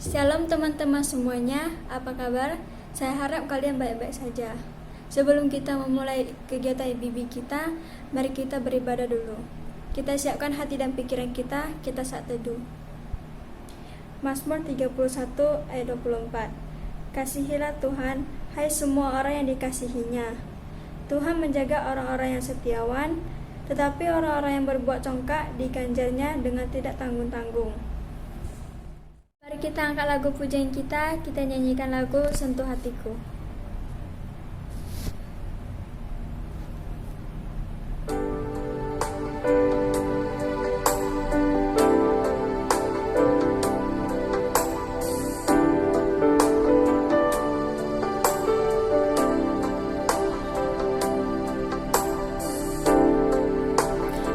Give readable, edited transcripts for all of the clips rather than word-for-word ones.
Shalom teman-teman semuanya, apa kabar? Saya harap kalian baik-baik saja. Sebelum kita memulai kegiatan IBB kita, mari kita beribadah dulu. Kita siapkan hati dan pikiran kita saat teduh. Mazmur 31 ayat 24. Kasihilah Tuhan, hai semua orang yang dikasihinya. Tuhan menjaga orang-orang yang setiawan, tetapi orang-orang yang berbuat congkak diganjarnya dengan tidak tanggung-tanggung. Mari kita angkat lagu pujian kita nyanyikan lagu Sentuh Hatiku.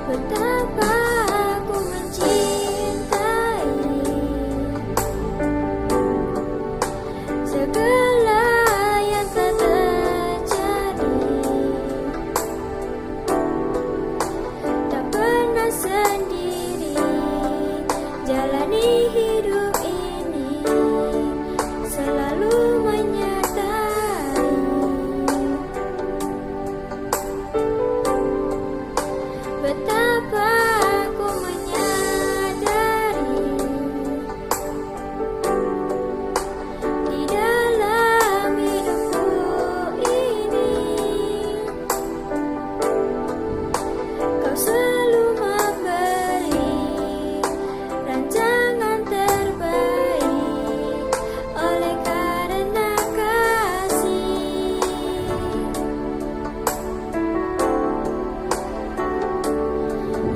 Betapa aku mencintai segala yang telah terjadi, tak pernah sendiri jalani hidup ini, selalu menyertai. Betapa aku menyadari di dalam hidupku ini, Kau selalu memberi rancangan terbaik oleh karena kasih.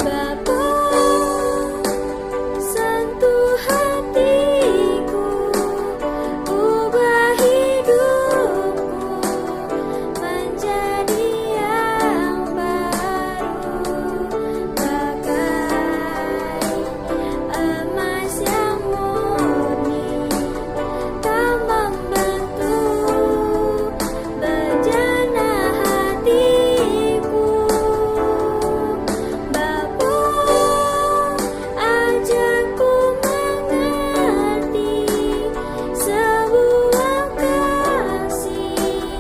Bapa, sentuh hatiku, ubah hidupku menjadi yang baru, bagai emas yang murni. Kau membantu bejana hatiku. Bapa, ajarku mengerti sebuah kasih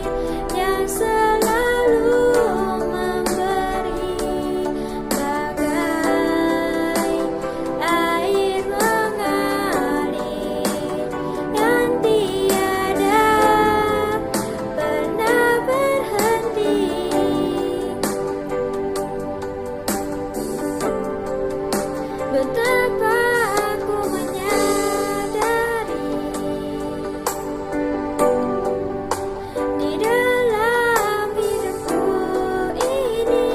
yang selalu memberi, bagai air mengalir yang tiada pernah berhenti. Betapa aku menyadari di dalam hidupku ini,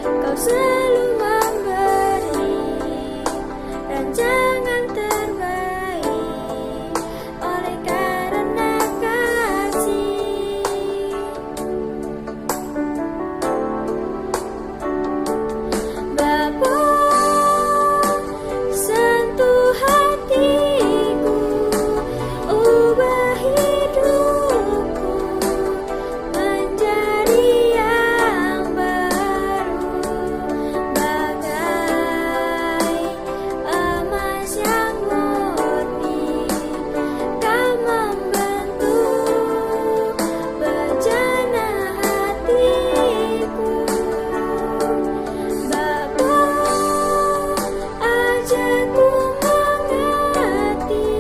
Kau selalu memberi rancangan terbaik oleh karena kasih. Bapa, sentuh hatiku, ubah hidupku menjadi yang baru, bagai emas yang murni. Kau membentuk bejana hatiku. Bapa, ajarku mengerti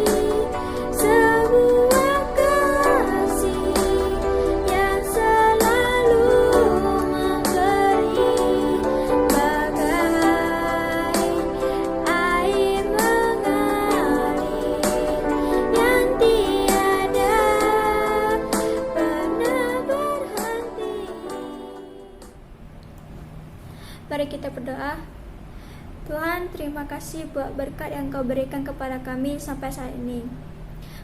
sebuah kasih yang selalu memberi, bagai air mengalir yang tiada pernah berhenti. Mari kita berdoa. Tuhan, terima kasih buat berkat yang Kau berikan kepada kami sampai saat ini.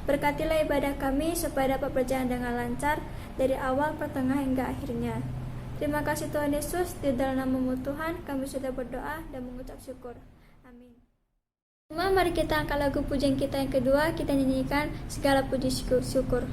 Berkatilah ibadah kami supaya dapat berjalan dengan lancar dari awal, pertengahan hingga akhirnya. Terima kasih Tuhan Yesus, di dalam nama-Mu Tuhan kami sudah berdoa dan mengucap syukur. Amin. Mari kita angkat lagu pujian kita yang kedua, kita nyanyikan segala puji syukur.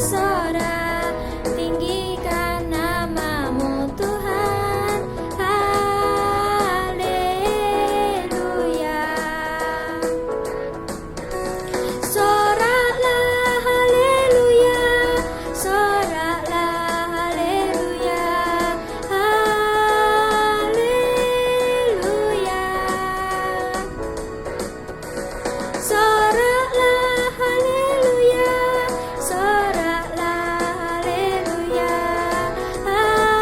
bersorak, tinggikan namamu Tuhan. Haleluya. Soraklah haleluya, soraklah haleluya, haleluya. Soraklah haleluya, soraklah haleluya, haleluya.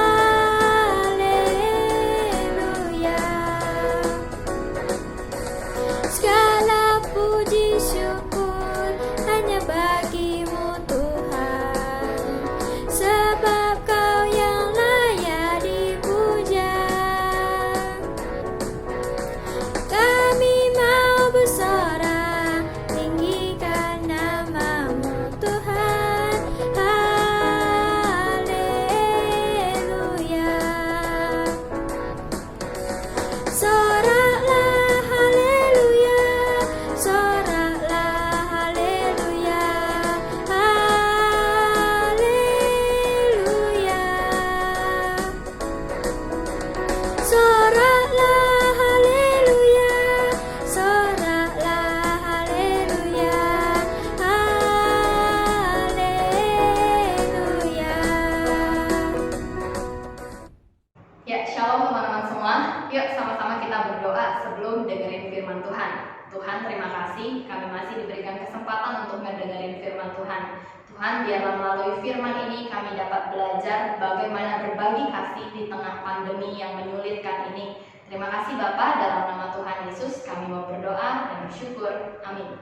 Segala puji syukur hanya bagimu Tuhan, sebab Kau yang layak dipuja. Kami mau bersorak, tinggikan namamu Tuhan. Haleluya. Soraklah haleluya, soraklah haleluya, haleluya. Soraklah haleluya, soraklah haleluya, haleluya. Ya, shalom teman-teman semua. Yuk sama-sama kita berdoa sebelum dengerin firman Tuhan. Tuhan, terima kasih kami masih diberikan kesempatan untuk mendengarin firman Tuhan. Tuhan, biarlah melalui firman ini kami dapat belajar bagaimana berbagi kasih di tengah pandemi yang menyulitkan ini. Terima kasih Bapa, dalam nama Tuhan Yesus kami mau berdoa dan bersyukur. Amin.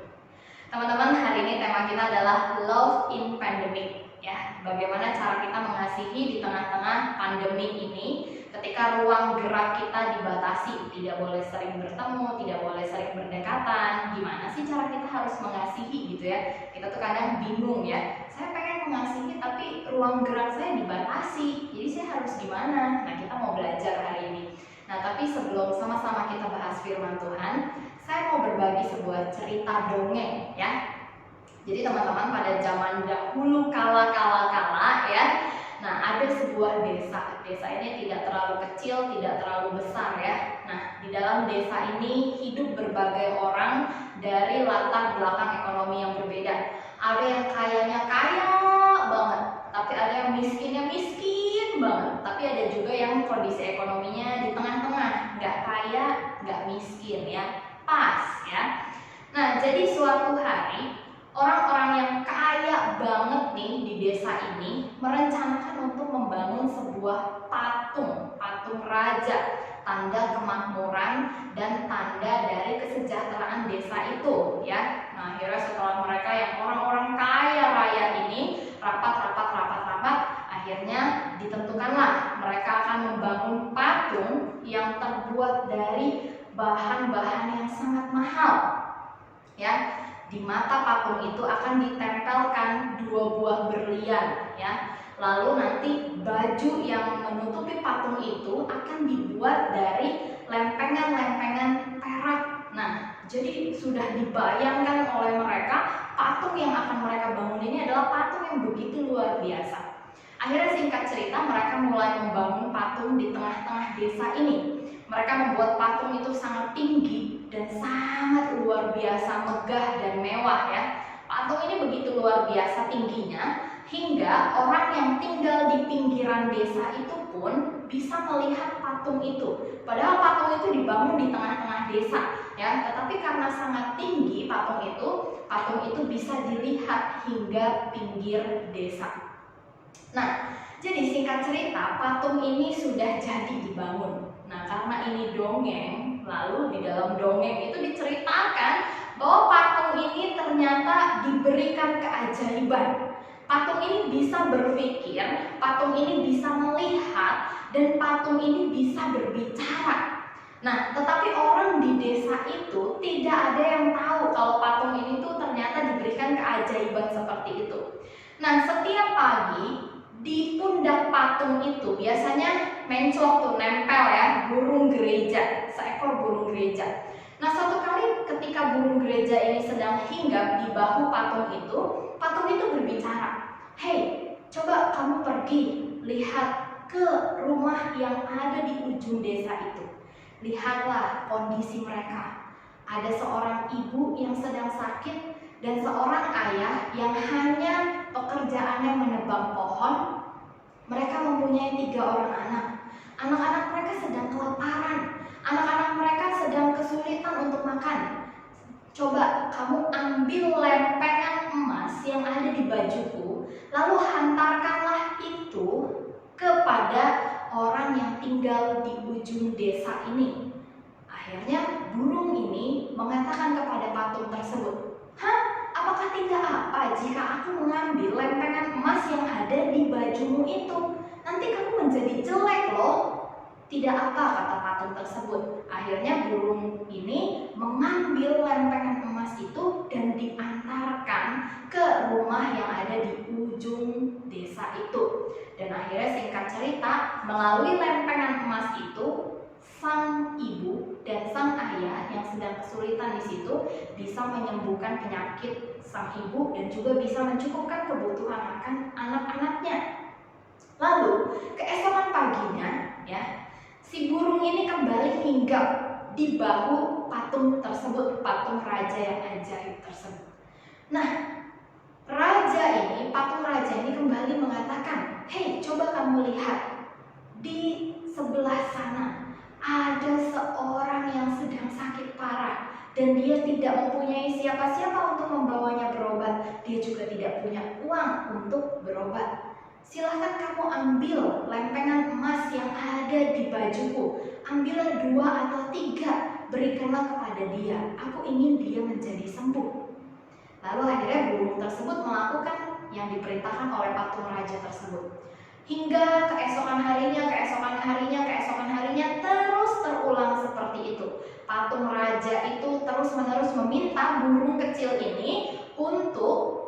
Teman-teman, hari ini tema kita adalah Love in Pandemic. Ya, bagaimana cara kita mengasihi di tengah-tengah pandemi ini ketika ruang gerak kita dibatasi, tidak boleh sering bertemu, tidak boleh sering berdekatan. Gimana sih cara kita harus mengasihi gitu ya? Kita tuh kadang bingung ya. Saya pengen mengasihi tapi ruang gerak saya dibatasi. Jadi saya harus gimana? Nah, kita mau belajar hari ini. Nah, tapi sebelum sama-sama kita bahas firman Tuhan, saya mau berbagi sebuah cerita dongeng ya. Jadi teman-teman, pada zaman dahulu kala ya, nah ada sebuah desa. Desa ini tidak terlalu kecil, tidak terlalu besar ya. Nah, di dalam desa ini hidup berbagai orang dari latar belakang ekonomi yang berbeda. Ada yang kayanya kaya banget, tapi ada yang miskinnya miskin banget. Tapi ada juga yang kondisi ekonominya di tengah-tengah, nggak kaya, nggak miskin ya, pas ya. Nah, jadi suatu hari orang-orang yang kaya banget nih di desa ini merencanakan untuk membangun sebuah patung raja, tanda kemakmuran dan tanda dari kesejahteraan desa itu ya. Nah, akhirnya setelah mereka yang orang-orang kaya raya ini rapat, akhirnya ditentukanlah mereka akan membangun patung yang terbuat dari bahan-bahan yang sangat mahal ya. Di mata patung itu akan ditempelkan 2 buah berlian ya. Lalu nanti baju yang menutupi patung itu akan dibuat dari lempengan-lempengan perak. Nah, jadi sudah dibayangkan oleh mereka patung yang akan mereka bangun ini adalah patung yang begitu luar biasa. Akhirnya singkat cerita mereka mulai membangun patung di tengah-tengah desa ini. Mereka membuat patung itu sangat tinggi dan sangat luar biasa megah dan mewah ya. Patung ini begitu luar biasa tingginya hingga orang yang tinggal di pinggiran desa itu pun bisa melihat patung itu. Padahal patung itu dibangun di tengah-tengah desa ya, tetapi karena sangat tinggi patung itu bisa dilihat hingga pinggir desa. Nah, jadi singkat cerita patung ini sudah jadi dibangun. Nah, karena ini dongeng, lalu di dalam dongeng itu diceritakan bahwa patung ini ternyata diberikan keajaiban. Patung ini bisa berpikir, patung ini bisa melihat, dan patung ini bisa berbicara. Nah, tetapi orang di desa itu tidak ada yang tahu kalau patung ini tuh ternyata diberikan keajaiban seperti itu. Nah, setiap pagi di pundak patung itu biasanya menclok tuh, nempel ya, burung gereja, seekor burung gereja. Nah, suatu kali ketika burung gereja ini sedang hinggap di bahu patung itu berbicara. "Hei, coba kamu pergi lihat ke rumah yang ada di ujung desa itu. Lihatlah kondisi mereka. Ada seorang ibu yang sedang sakit dan seorang ayah yang hanya pekerjaannya menebang pohon. Mereka mempunyai 3 orang anak. Anak-anak mereka sedang kelaparan. Anak-anak mereka sedang kesulitan untuk makan. Coba kamu ambil lempengan emas yang ada di bajuku, lalu hantarkanlah itu kepada orang yang tinggal di ujung desa ini." Akhirnya burung ini mengatakan kepada patung tersebut, "Hah? Apakah tidak apa jika aku mengambil lempengan emas yang ada di bajumu itu? Nanti kamu menjadi jelek loh." "Tidak apa," kata patung tersebut. Akhirnya burung ini mengambil lempengan emas itu dan diantarkan ke rumah yang ada di ujung desa itu. Dan akhirnya singkat cerita, melalui lempengan emas itu, sang ibu dan sang ayah yang sedang kesulitan di situ bisa menyembuhkan penyakit sang ibu dan juga bisa mencukupkan kebutuhan akan anak-anaknya. Lalu keesokan paginya, si burung ini kembali hinggap di bahu patung tersebut, patung raja yang ajaib tersebut. Nah, patung raja ini kembali mengatakan, "Hei, coba kamu lihat di sebelah sana ada seorang yang sedang sakit parah dan dia tidak mempunyai siapa-siapa untuk membawanya berobat. Dia juga tidak punya uang untuk berobat. Silahkan kamu ambil lempengan emas yang ada di bajuku. Ambillah 2 atau 3, berikanlah kepada dia. Aku ingin dia menjadi sembuh." Lalu akhirnya burung tersebut melakukan yang diperintahkan oleh patung raja tersebut. Hingga keesokan harinya terus terulang seperti itu. Patung raja itu terus-menerus meminta burung kecil ini untuk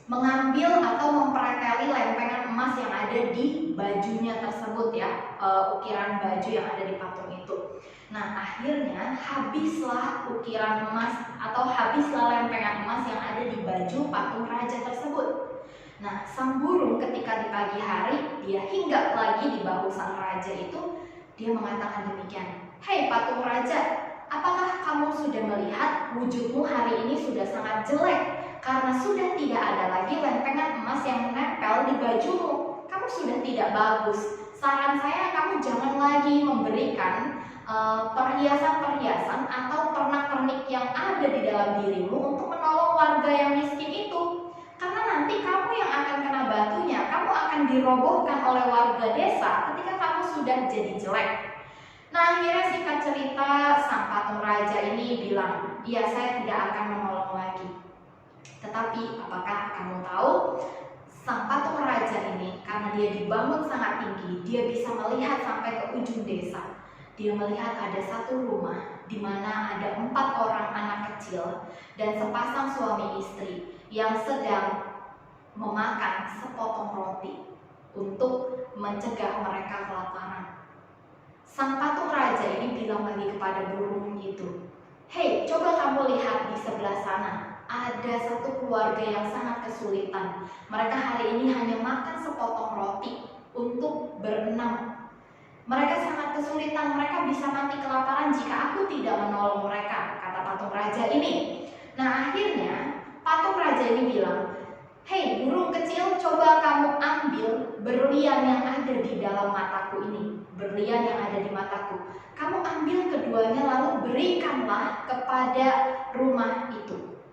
mengambil atau mempreteli lempengan emas yang ada di bajunya tersebut, ukiran baju yang ada di patung itu. Nah, akhirnya habislah ukiran emas atau habislah lempengan emas yang ada di baju patung raja tersebut. Nah, sang burung ketika di pagi hari dia hinggap lagi di bahu sang raja itu, dia mengatakan demikian, "Hei patung raja, apakah kamu sudah melihat wujudmu hari ini sudah sangat jelek karena sudah tidak ada lagi lempengan emas yang menempel di bajumu. Kamu sudah tidak bagus. Saran saya kamu jangan lagi memberikan perhiasan-perhiasan atau pernak-pernik yang ada di dalam dirimu untuk menolong warga yang miskin itu. Karena nanti kamu yang akan kena batunya, kamu akan dirobohkan oleh warga desa ketika kamu sudah jadi jelek." Nah, akhirnya singkat cerita, sang patung raja ini bilang, "Iya, saya tidak akan menolong lagi." Tetapi apakah kamu tahu, sang patung raja ini karena dia dibangun sangat tinggi, dia bisa melihat sampai ke ujung desa. Dia melihat ada satu rumah di mana ada 4 orang anak kecil dan sepasang suami istri yang sedang memakan sepotong roti untuk mencegah mereka kelaparan. Sang patung raja ini bilang lagi kepada burung itu, "Hei, coba kamu lihat di sebelah sana. Ada satu keluarga yang sangat kesulitan. Mereka hari ini hanya makan sepotong roti untuk berenam. Mereka sangat kesulitan, mereka bisa mati kelaparan jika aku tidak menolong mereka," kata patung raja ini. Nah, akhirnya patung raja ini bilang, "Hei burung kecil, coba kamu ambil berlian yang ada di dalam mataku ini, berlian yang ada di mataku. Kamu ambil keduanya lalu berikanlah kepada rumah itu,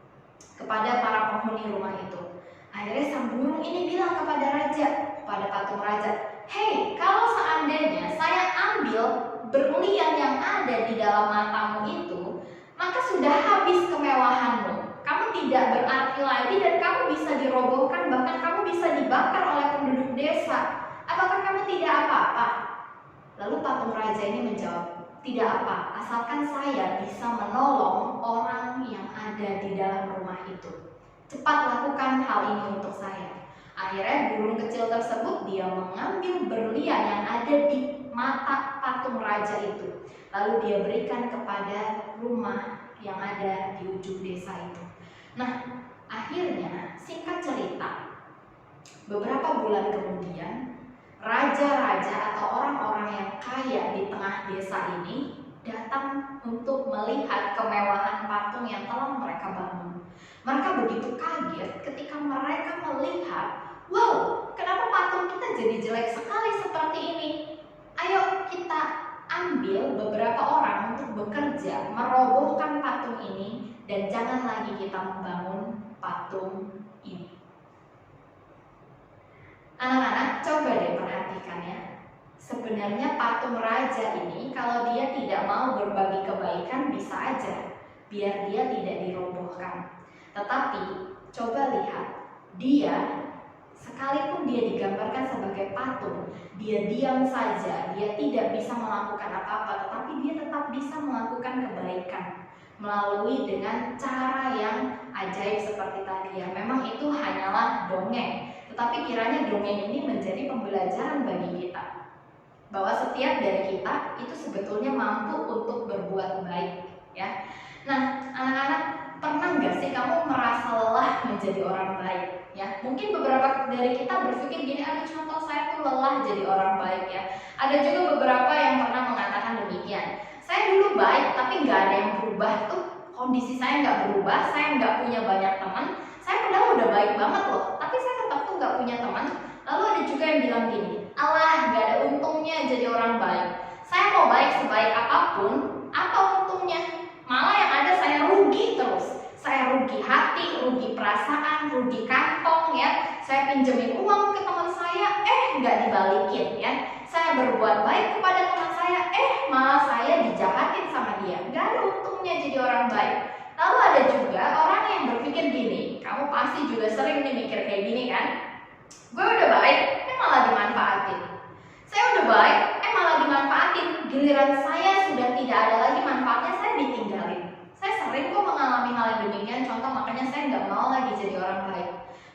kepada para penghuni rumah itu." Akhirnya sang burung ini bilang kepada patung raja, "Hei, kalau seandainya saya ambil berlian yang ada di dalam matamu itu, maka sudah habis kemewahanmu. Kamu tidak berarti lagi dan kamu bisa dirobohkan, bahkan kamu bisa dibakar oleh penduduk desa. Apakah kamu tidak apa-apa?" Lalu patung raja ini menjawab, "Tidak apa, asalkan saya bisa menolong orang yang ada di dalam rumah itu. Cepat lakukan hal ini untuk saya." Akhirnya burung kecil tersebut dia mengambil berlian yang ada di mata patung raja itu, lalu dia berikan kepada rumah yang ada di ujung desa itu. Nah, akhirnya singkat cerita, Beberapa bulan kemudian, raja-raja atau orang-orang yang kaya di tengah desa ini datang untuk melihat kemewahan patung yang telah mereka bangun. Mereka begitu kaget ketika mereka melihat, wow, kenapa patung kita jadi jelek sekali seperti ini? Ayo kita ambil beberapa orang untuk bekerja merobohkan patung ini dan jangan lagi kita membangun patung ini. Anak-anak, coba deh perhatikan ya. Sebenarnya patung raja ini kalau dia tidak mau berbagi kebaikan bisa aja biar dia tidak dirobohkan. Tetapi coba lihat, dia sekalipun dia digambarkan sebagai patung, dia diam saja, dia tidak bisa melakukan apa-apa, tetapi dia tetap bisa melakukan kebaikan melalui dengan cara yang ajaib seperti tadi ya. Memang itu hanyalah dongeng, tetapi kiranya dongeng ini menjadi pembelajaran bagi kita bahwa setiap dari kita itu sebetulnya mampu untuk berbuat baik ya. Nah, anak-anak, pernah nggak sih kamu merasa lelah menjadi orang baik ya? Mungkin beberapa dari kita berpikir gini, aduh contoh saya tuh lelah jadi orang baik ya. Ada juga beberapa yang pernah mengatakan demikian, saya dulu baik tapi nggak ada yang berubah tuh, kondisi saya nggak berubah, saya nggak punya banyak teman, saya padahal udah baik banget loh, tapi saya tetap tuh nggak punya teman. Lalu ada juga yang bilang gini, alah nggak ada untungnya jadi orang baik, saya mau baik sebaik apapun, apa untungnya? Malah yang ada saya rugi terus, saya rugi hati, rugi perasaan, rugi kantong ya. Saya pinjemin uang ke teman saya, nggak dibalikin ya. Saya berbuat baik kepada teman saya, malah saya dijahatin sama dia. Nggak ada untungnya jadi orang baik. Lalu ada juga orang yang berpikir gini, kamu pasti juga sering nih mikir kayak gini kan? Gue udah baik, malah dimanfaatin. Saya udah baik, malah dimanfaatin. Giliran saya sudah tidak ada lagi manfaatnya, saya ditinggalin. Saya sering kok mengalami hal yang demikian. Contoh, makanya saya nggak mau lagi jadi orang baik.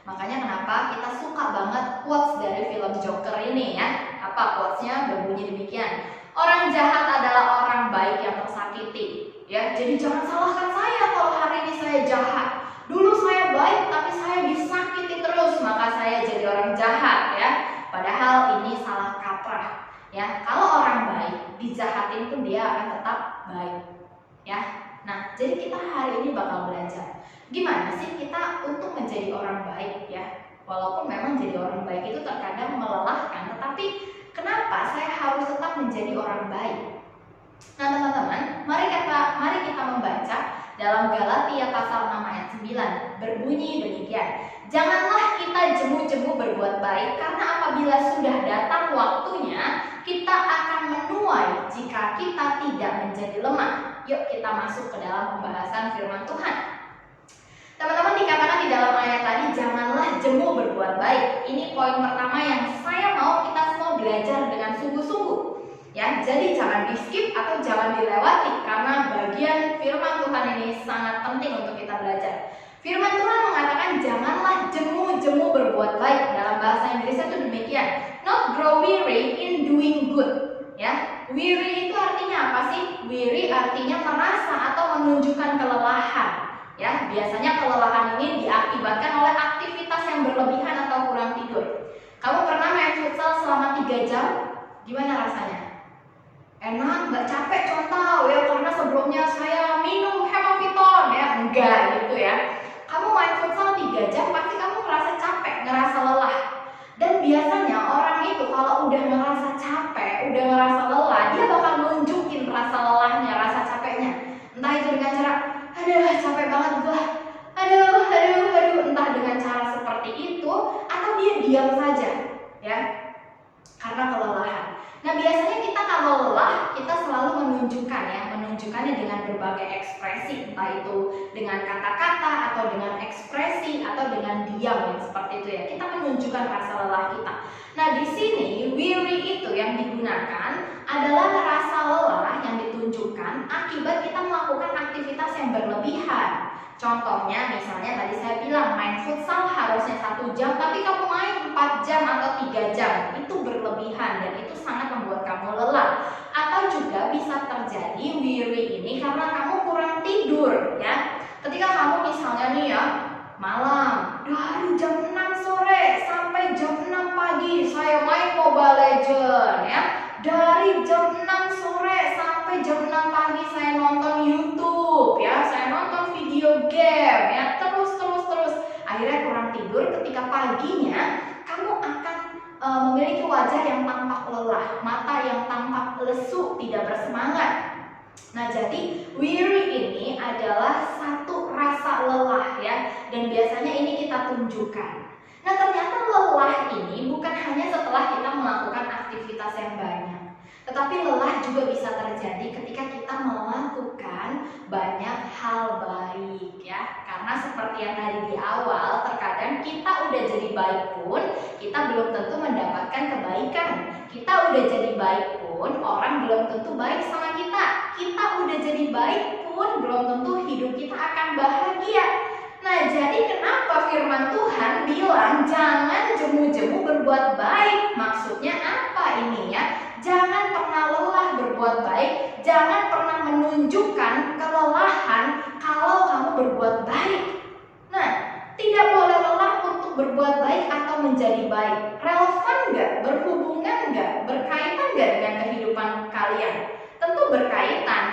Makanya kenapa kita suka banget quotes dari film Joker ini ya. Apa quotesnya? Berbunyi demikian, orang jahat adalah orang baik yang tersakiti ya. Jadi jangan salahkan saya kalau hari ini saya jahat. Dulu saya baik tapi saya disakiti terus, maka saya jadi orang jahat ya. Padahal ini salah kaprah ya. Kalau orang baik dijahatin pun dia akan tetap baik ya. Nah, jadi kita hari ini bakal belajar gimana sih kita untuk menjadi orang baik ya. Walaupun memang jadi orang baik itu terkadang melelahkan, tetapi kenapa saya harus tetap menjadi orang baik? Nah teman-teman, mari kita membaca dalam Galatia pasal 6 ayat 9, berbunyi demikian, janganlah kita jemu-jemu berbuat baik, karena apabila sudah datang waktunya kita akan menuai jika kita tidak menjadi lemah. Yuk kita masuk ke dalam pembahasan firman Tuhan. Teman-teman, dikatakan di dalam ayat tadi, janganlah jemu berbuat baik. Ini poin pertama yang saya mau kita semua belajar dengan sungguh-sungguh ya. Jadi jangan di skip atau jangan dilewati, karena bagian firman Tuhan ini sangat penting untuk kita belajar. Firman Tuhan mengatakan janganlah jemu-jemu berbuat baik. Dalam bahasa Inggrisnya itu demikian, not grow weary in doing good ya. Weary itu artinya apa sih? Weary artinya merasa atau menunjukkan kelelahan ya. Biasanya kelelahan ini diakibatkan oleh aktivitas yang berlebihan atau kurang tidur. Kamu pernah main futsal selama 3 jam? Gimana rasanya? Enak, nggak capek contoh ya, karena sebelumnya saya minum Hemaviton ya, enggak gitu ya. Kamu main futsal 3 jam pasti kamu ngerasa capek, ngerasa lelah. Dan biasanya orang itu kalau udah ngerasa capek, udah ngerasa lelah, dia bakal nunjukin rasa lelahnya, rasa capeknya. Entah itu dengan cara, aduh capek banget gua, aduh, entah dengan cara seperti itu, atau dia diam saja ya, karena kelelahan. Nah biasanya kita kalau lelah, kita selalu menunjukkannya dengan berbagai ekspresi, entah itu dengan kata-kata atau dengan ekspresi atau dengan diam yang seperti itu ya. Kita menunjukkan rasa lelah kita. Nah di sini weary itu yang digunakan adalah rasa lelah yang ditunjukkan akibat kita melakukan aktivitas yang berlebihan. Contohnya misalnya tadi saya bilang main futsal harusnya 1 jam, tapi kamu main 4 jam atau 3 jam. Itu berlebihan dan itu sangat membuat kamu lelah. Atau juga bisa terjadi weary ini karena kamu kurang tidur ya. Ketika kamu misalnya nih ya malam dari jam 6 sore sampai jam 6 pagi saya main Mobile Legends ya. Dari jam 6 sore sampai jam 6 pagi saya nonton YouTube ya, saya nonton video game ya, terus. Akhirnya kurang tidur, ketika paginya kamu akan memiliki wajah yang tampak lelah, mata yang tampak lesu, tidak bersemangat. Nah, jadi weary ini adalah satu rasa lelah ya, dan biasanya ini kita tunjukkan. Nah, ternyata lelah ini bukan hanya setelah kita melakukan aktivitas yang banyak, tetapi lelah juga bisa terjadi ketika kita melakukan banyak hal baik ya. Karena seperti yang tadi di awal, terkadang kita udah jadi baik pun kita belum tentu mendapatkan kebaikan. Kita udah jadi baik pun orang belum tentu baik sama kita. Kita udah jadi baik pun belum tentu hidup kita akan bahagia. Nah, jadi kenapa firman Tuhan bilang jangan jemu-jemu berbuat baik? Maksudnya apa ini ya? Jangan pernah lelah berbuat baik, jangan pernah menunjukkan kelelahan kalau kamu berbuat baik. Nah, tidak boleh lelah untuk berbuat baik atau menjadi baik. Relevan nggak? Berhubungan nggak? Berkaitan nggak dengan kehidupan kalian? Tentu berkaitan.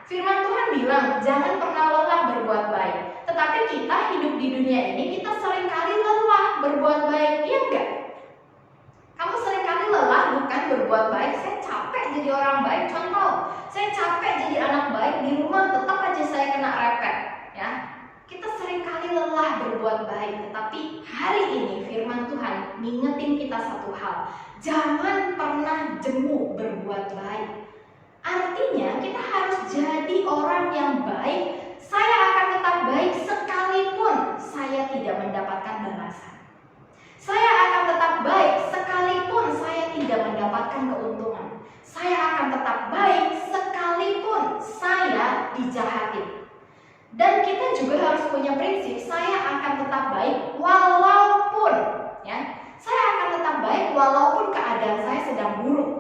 Firman Tuhan bilang jangan pernah lelah berbuat baik. Tetapi kita hidup di dunia ini, kita seringkali lelah berbuat baik, iya enggak? Kamu seringkali lelah bukan berbuat baik, saya capek jadi orang baik. Contoh, saya capek jadi anak baik di rumah, tetap aja saya kena repet ya. Kita seringkali lelah berbuat baik, tetapi hari ini firman Tuhan ngingetin kita satu hal. Jangan pernah jemu berbuat baik. Artinya kita harus jadi orang yang baik. Saya akan tetap baik sekalipun saya tidak mendapatkan balasan. Saya akan tetap baik sekalipun saya tidak mendapatkan keuntungan. Saya akan tetap baik sekalipun saya dijahatin. Dan kita juga harus punya prinsip, saya akan tetap baik walaupun ya, saya akan tetap baik walaupun keadaan saya sedang buruk.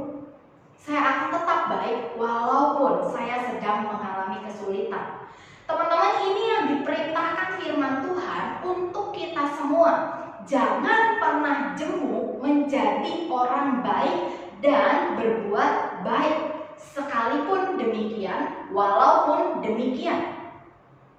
Saya akan tetap baik walaupun saya sedang mengalami kesulitan. Teman-teman, ini yang diperintahkan firman Tuhan untuk kita semua. Jangan pernah jemu menjadi orang baik dan berbuat baik. Sekalipun demikian, walaupun demikian.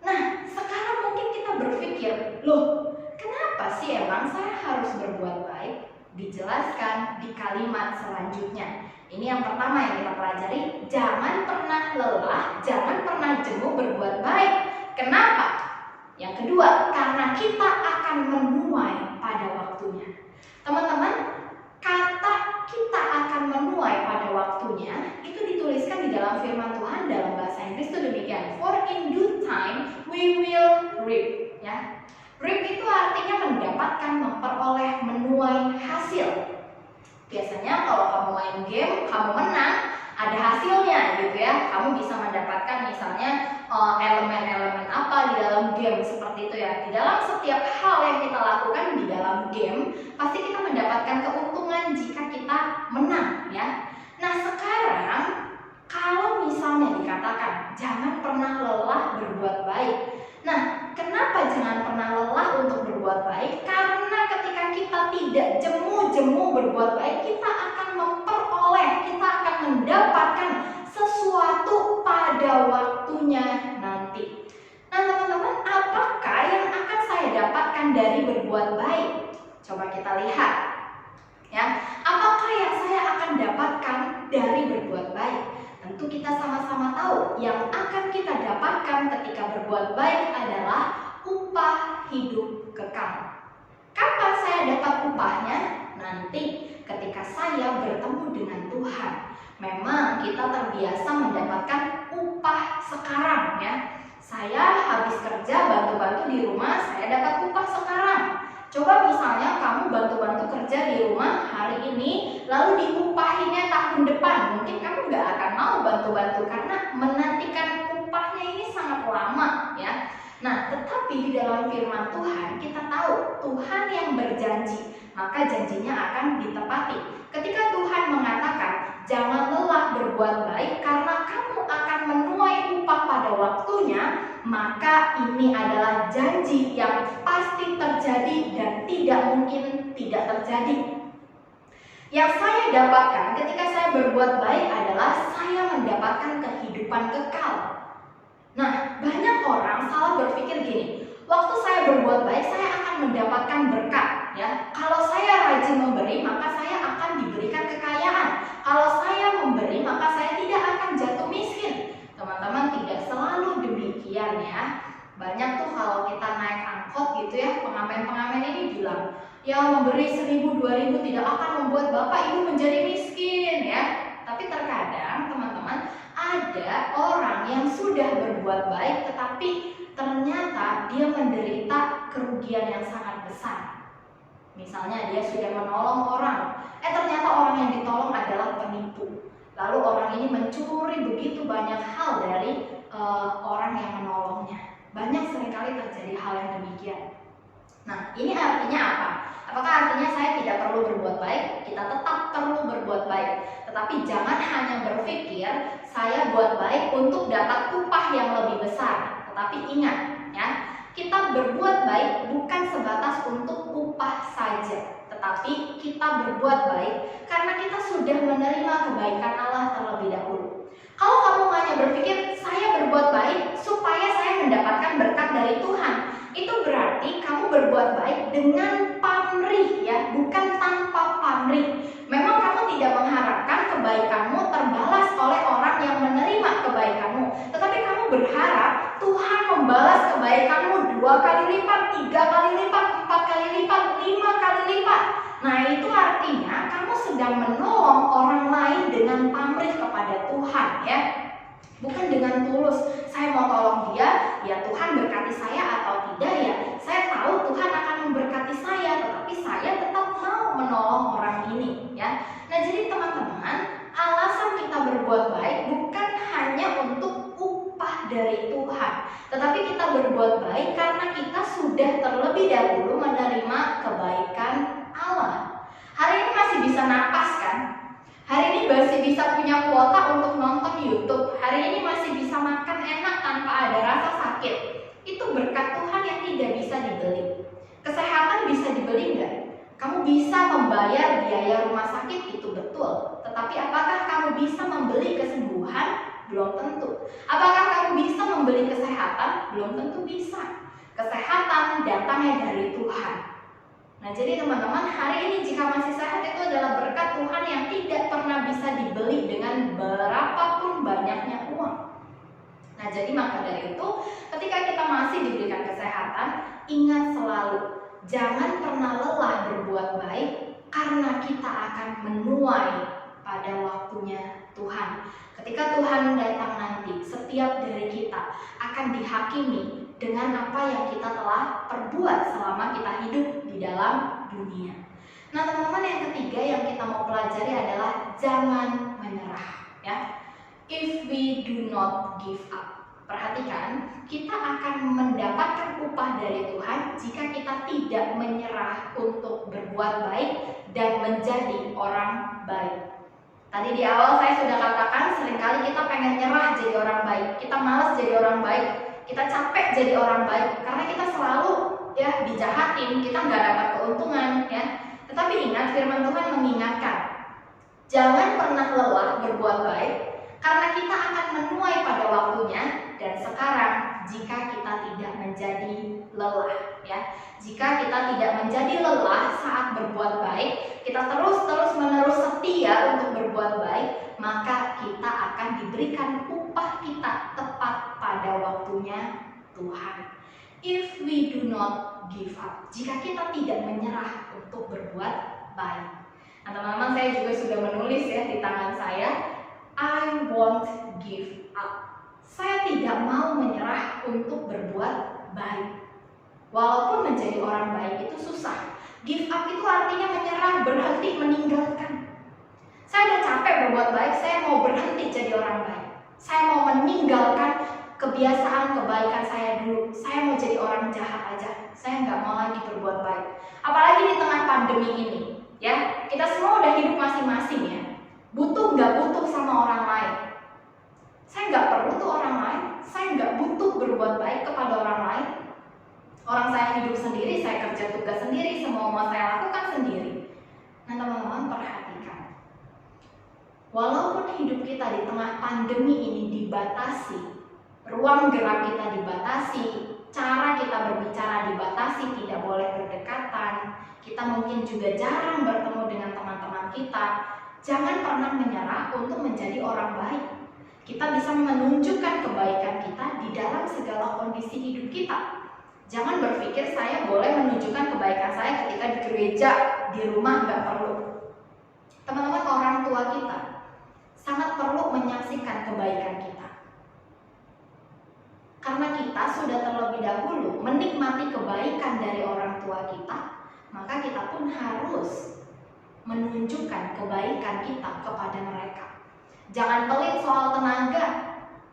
Nah, sekarang mungkin kita berpikir, loh, kenapa sih emang saya harus berbuat baik? Dijelaskan di kalimat selanjutnya. Ini yang pertama yang kita pelajari, jangan pernah lelah, jangan pernah jemu berbuat baik. Kenapa? Yang kedua, karena kita akan menuai pada waktunya. Teman-teman, kata kita akan menuai pada waktunya itu dituliskan di dalam firman Tuhan dalam bahasa Inggris itu demikian. For in due time we will reap. Ya, reap itu artinya mendapatkan, memperoleh, menuai hasil. Biasanya kalau kamu main game, kamu menang, ada hasilnya gitu ya. Kamu bisa mendapatkan misalnya elemen-elemen apa di dalam game seperti itu ya. Di dalam setiap hal yang kita lakukan di dalam game, pasti kita mendapatkan keuntungan jika kita menang ya. Nah, sekarang kalau misalnya dikatakan jangan pernah lelah berbuat baik. Nah, kenapa jangan pernah lelah untuk berbuat baik? Karena ketika kita tidak jemu-jemu berbuat baik, kita akan memperoleh, kita akan mendapatkan sesuatu pada waktunya nanti. Nah, teman-teman, apakah yang akan saya dapatkan dari berbuat baik? Coba kita lihat. Ya, apakah yang saya akan dapatkan dari berbuat baik? Tentu kita sama-sama tahu yang akan kita dapatkan ketika berbuat baik adalah upah hidup kekal. Kapan saya dapat upahnya? Nanti ketika saya bertemu dengan Tuhan. Memang kita terbiasa mendapatkan upah sekarang ya. Saya habis kerja bantu-bantu di rumah, saya dapat upah sekarang. Coba misalnya kamu bantu-bantu kerja di rumah hari ini, lalu diupahinya tahun depan, mungkin kamu gak akan mau bantu-bantu karena menantikan upahnya ini sangat lama ya. Nah, tetapi di dalam firman Tuhan kita tahu Tuhan yang berjanji, maka janjinya akan ditepati. Ketika Tuhan mengatakan jangan lelah berbuat baik karena kamu akan menuai upah pada waktunya, maka ini adalah janji yang pasti terjadi dan tidak mungkin tidak terjadi. Yang saya dapatkan ketika saya berbuat baik adalah saya mendapatkan kehidupan kekal. Nah, banyak orang salah berpikir gini, waktu saya berbuat baik saya akan mendapatkan berkat, ya. Kalau saya rajin memberi, maka saya akan diberikan kekayaan. Kalau saya memberi, maka saya tidak akan jatuh miskin. Teman-teman, tidak selalu demikian, ya. Banyak tuh kalau kita naik angkot gitu ya, pengamen-pengamen ini bilang, ya memberi 1.000, 2.000 tidak akan membuat Bapak Ibu menjadi miskin, ya. Tapi terkadang teman-teman, ada orang yang sudah berbuat baik tetapi ternyata dia menderita kerugian yang sangat besar. Misalnya dia sudah menolong orang, ternyata orang yang ditolong adalah penipu. Lalu orang ini mencuri begitu banyak hal dari orang yang menolongnya. Banyak seringkali terjadi hal yang demikian. Nah, ini artinya apa? Apakah artinya saya tidak perlu berbuat baik? Kita tetap perlu berbuat baik. Tetapi jangan hanya berpikir saya buat baik untuk dapat upah yang lebih besar. Tetapi ingat, ya, kita berbuat baik bukan sebatas untuk upah saja, tetapi kita berbuat baik karena kita sudah menerima kebaikan Allah terlebih dahulu. Kalau kamu hanya berpikir saya berbuat baik supaya saya mendapatkan berkat dari Tuhan, itu berarti kamu berbuat baik dengan pamrih, ya, bukan tanpa pamrih. Memang kamu tidak mengharapkan kebaikanmu terbalas oleh orang yang menerima kebaikanmu, tetapi kamu berharap Tuhan membalas kebaikanmu 2 kali lipat, 3 kali lipat, 4 kali lipat, 5 kali lipat. Nah, itu artinya kamu sedang menolong orang lain dengan pamrih kepada Tuhan, ya. Bukan dengan tulus, saya mau tolong dia, ya Tuhan berkati saya atau tidak, ya saya tahu Tuhan akan memberkati saya, tetapi saya tetap mau menolong orang ini, ya. Nah, jadi teman-teman, alasan kita berbuat baik bukan hanya untuk upah dari Tuhan, tetapi kita berbuat baik karena kita sudah terlebih dahulu menerima kebaikan Allah. Hari ini masih bisa napas kan? Hari ini masih bisa punya kuota untuk nonton YouTube. Hari ini masih bisa makan enak tanpa ada rasa sakit. Itu berkat Tuhan yang tidak bisa dibeli. Kesehatan bisa dibeli nggak? Kamu bisa membayar biaya rumah sakit, itu betul. Tetapi apakah kamu bisa membeli kesembuhan? Belum tentu. Apakah kamu bisa membeli kesehatan? Belum tentu bisa. Kesehatan datangnya dari Tuhan. Nah, jadi teman-teman, hari ini jika masih sehat itu adalah berkat Tuhan yang tidak pernah bisa dibeli dengan berapapun banyaknya uang. Nah, jadi maka dari itu, ketika kita masih diberikan kesehatan, ingat selalu, jangan pernah lelah berbuat baik karena kita akan menuai pada waktunya Tuhan. Ketika Tuhan datang nanti, setiap dari kita akan dihakimi dengan apa yang kita telah perbuat selama kita hidup di dalam dunia. Nah, teman-teman, yang ketiga yang kita mau pelajari adalah jangan menyerah, ya. If we do not give up. Perhatikan, kita akan mendapatkan upah dari Tuhan jika kita tidak menyerah untuk berbuat baik dan menjadi orang baik. Tadi di awal saya sudah katakan seringkali kita pengen nyerah jadi orang baik, kita malas jadi orang baik, kita capek jadi orang baik karena kita selalu, ya, dijahatin, kita nggak dapat keuntungan, ya. Tetapi ingat, firman Tuhan mengingatkan, jangan pernah lelah berbuat baik karena kita akan menuai pada waktunya. Dan sekarang jika kita tidak menjadi lelah, ya, jika kita tidak menjadi lelah saat berbuat baik, kita terus-menerus setia untuk berbuat baik, maka kita akan diberikan upah kita tepat pada waktunya Tuhan. If we do not give up, jika kita tidak menyerah untuk berbuat baik. Nah, teman-teman, saya juga sudah menulis, ya, di tangan saya, I won't give up. Saya tidak mau menyerah untuk berbuat baik. Walaupun menjadi orang baik itu susah. Give up itu artinya menyerah, berhenti, meninggalkan. Saya udah capek berbuat baik, saya mau berhenti jadi orang baik. Saya mau meninggalkan kebiasaan kebaikan saya dulu. Saya mau jadi orang jahat aja. Saya nggak mau lagi berbuat baik. Apalagi di tengah pandemi ini, ya. Kita semua udah hidup masing-masing, ya. Butuh nggak butuh sama orang lain. Saya nggak perlu tuh orang lain, saya nggak butuh berbuat baik kepada orang lain. Orang saya hidup sendiri, saya kerja tugas sendiri, semua mau saya lakukan sendiri. Nah teman-teman perhatikan, walaupun hidup kita di tengah pandemi ini dibatasi, ruang gerak kita dibatasi, cara kita berbicara dibatasi, tidak boleh berdekatan, kita mungkin juga jarang bertemu dengan teman-teman kita. Jangan pernah menyerah untuk menjadi orang baik. Kita bisa menunjukkan kebaikan kita di dalam segala kondisi hidup kita. Jangan berpikir saya boleh menunjukkan kebaikan saya ketika di gereja, di rumah nggak perlu. Teman-teman, orang tua kita sangat perlu menyaksikan kebaikan kita. Karena kita sudah terlebih dahulu menikmati kebaikan dari orang tua kita, maka kita pun harus menunjukkan kebaikan kita kepada mereka. Jangan pelit soal tenaga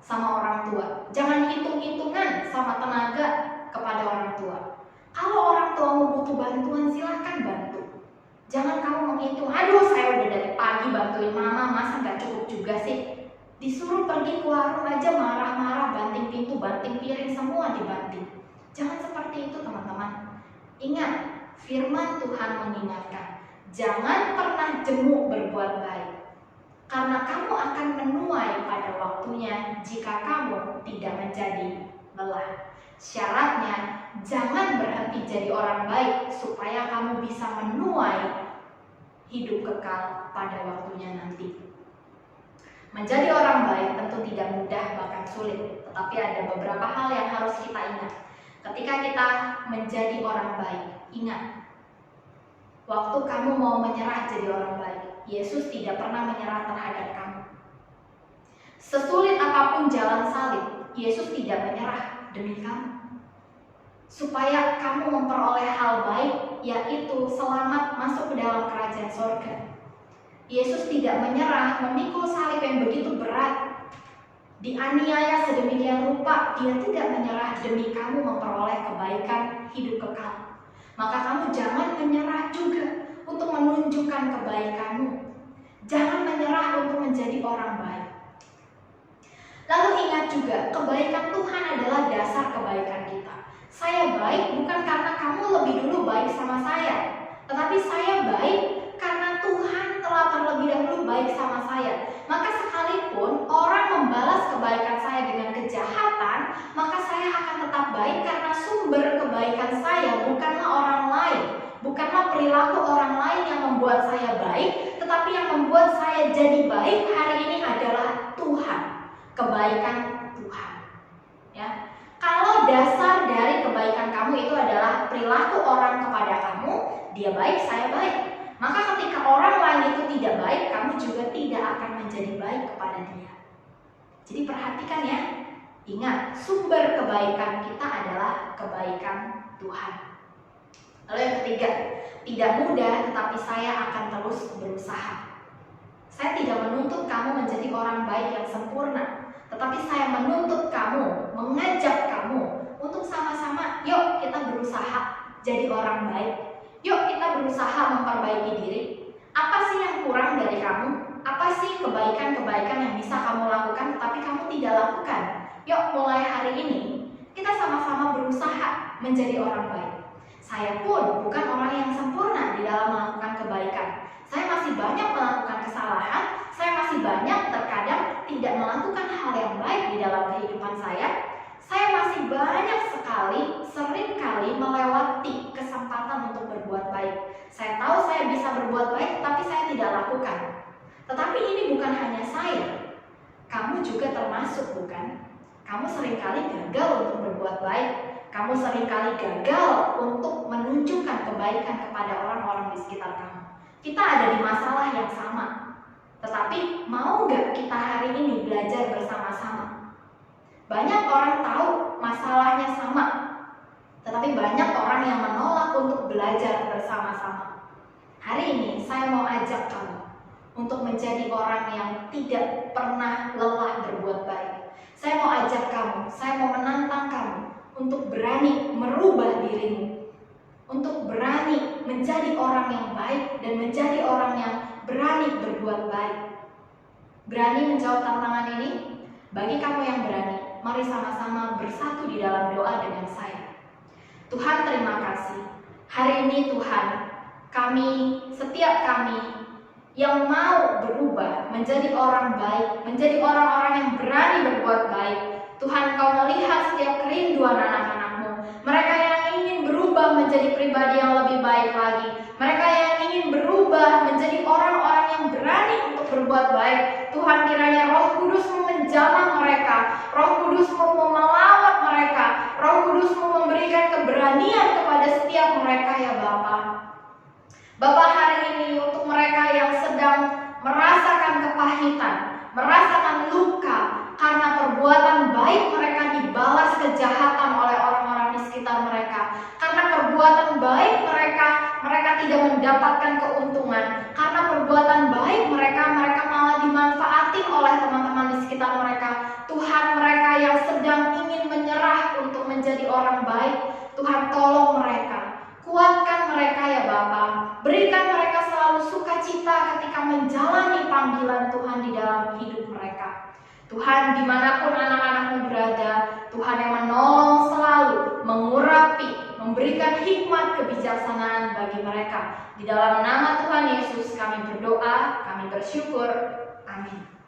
sama orang tua. Jangan hitung-hitungan sama tenaga kepada orang tua. Kalau orang tua mau butuh bantuan, silahkan bantu. Jangan kamu menghitung, aduh saya udah dari pagi bantuin mama, masa gak cukup juga sih. Disuruh pergi ke warung aja marah-marah, banting pintu, banting piring, semua dibanting. Jangan seperti itu teman-teman. Ingat, firman Tuhan mengingatkan, jangan pernah jemu berbuat baik. Karena kamu akan menuai pada waktunya jika kamu tidak menjadi lelah. Syaratnya, jangan berhenti jadi orang baik supaya kamu bisa menuai hidup kekal pada waktunya nanti. Menjadi orang baik tentu tidak mudah, bahkan sulit. Tetapi ada beberapa hal yang harus kita ingat. Ketika kita menjadi orang baik, ingat, waktu kamu mau menyerah jadi orang baik, Yesus tidak pernah menyerah terhadap kamu. Sesulit apapun jalan salib, Yesus tidak menyerah demi kamu. Supaya kamu memperoleh hal baik, yaitu selamat masuk ke dalam kerajaan surga. Yesus tidak menyerah memikul salib yang begitu berat, dianiaya sedemikian rupa. Dia tidak menyerah demi kamu memperoleh kebaikan hidup kekal. Maka kamu jangan menyerah juga untuk menunjukkan kebaikanmu. Jangan menyerah untuk menjadi orang baik. Lalu ingat juga, kebaikan Tuhan adalah dasar kebaikan kita. Saya baik bukan karena kamu lebih dulu baik sama saya, tetapi saya baik karena Tuhan telah terlebih dahulu baik sama saya. Maka sekalipun orang membalas kebaikan saya dengan kejahatan, maka saya akan tetap baik karena sumber kebaikan saya bukanlah orang lain, bukanlah perilaku orang lain yang membuat saya baik, tetapi yang membuat saya jadi baik hari ini adalah Tuhan, kebaikan Tuhan. Ya. Kalau dasar dari kebaikan kamu itu adalah perilaku orang kepada kamu, dia baik, saya baik, maka ketika orang lain itu tidak baik, kamu juga tidak akan menjadi baik kepada dia. Jadi perhatikan ya, ingat, sumber kebaikan kita adalah kebaikan Tuhan. Lalu yang ketiga, tidak mudah tetapi saya akan terus berusaha. Saya tidak menuntut kamu menjadi orang baik yang sempurna, tetapi saya menuntut kamu, mengajak kamu untuk sama-sama, yuk kita berusaha jadi orang baik. Yuk kita berusaha memperbaiki diri. Apa sih yang kurang dari kamu? Apa sih kebaikan-kebaikan yang bisa kamu lakukan tetapi kamu tidak lakukan? Yuk mulai hari ini kita sama-sama berusaha menjadi orang baik. Saya pun bukan orang yang sempurna di dalam melakukan kebaikan. Saya masih banyak melakukan kesalahan. Saya masih banyak terkadang tidak melakukan hal yang baik di dalam kehidupan saya. Saya masih banyak sekali, sering kali melewati kesempatan untuk berbuat baik. Saya tahu saya bisa berbuat baik, tapi saya tidak lakukan. Tetapi ini bukan hanya saya. Kamu juga termasuk, bukan? Kamu seringkali gagal untuk berbuat baik. Kamu seringkali gagal untuk menunjukkan kebaikan kepada orang-orang di sekitar kamu. Kita ada di masalah yang sama. Tetapi mau nggak kita hari ini belajar bersama-sama? Banyak orang tahu masalahnya sama, tetapi banyak orang yang menolak untuk belajar bersama-sama. Hari ini saya mau ajak kamu untuk menjadi orang yang tidak pernah lelah berbuat baik. Saya mau ajak kamu, saya mau menantang kamu untuk berani merubah dirimu, untuk berani menjadi orang yang baik dan menjadi orang yang berani berbuat baik. Berani menjawab tantangan ini? Bagi kamu yang berani, mari sama-sama bersatu di dalam doa dengan saya. Tuhan terima kasih. Hari ini Tuhan, setiap kami yang mau berubah menjadi orang baik, menjadi orang-orang yang berani berbuat baik. Tuhan, Kau melihat setiap kerinduan anak-anak-Mu. Mereka yang ingin berubah menjadi pribadi yang lebih baik lagi. Mereka yang ingin berubah menjadi orang-orang yang berani untuk berbuat baik. Tuhan, kiranya Roh Kudus-Mu menjamah mereka. Roh Kudus-Mu melawat mereka. Roh Kudus-Mu memberikan keberanian kepada setiap mereka ya Bapa. Bapa, hari ini untuk mereka yang sedang merasakan kepahitan, merasakan luka karena perbuatan baik mereka dibalas kejahatan oleh orang-orang di sekitar mereka. Karena perbuatan baik mereka tidak mendapatkan keuntungan. Karena perbuatan baik mereka malah dimanfaatin oleh teman-teman di sekitar mereka. Tuhan, mereka yang sedang ingin menyerah untuk menjadi orang baik, Tuhan tolong mereka. Kuatkan mereka ya Bapa. Berikan mereka selalu sukacita ketika menjalani panggilan Tuhan di dalam hidup mereka. Tuhan, dimanapun anak-anak-Mu berada, Tuhan yang menolong selalu, mengurapi, memberikan hikmat kebijaksanaan bagi mereka. Di dalam nama Tuhan Yesus kami berdoa, kami bersyukur. Amin.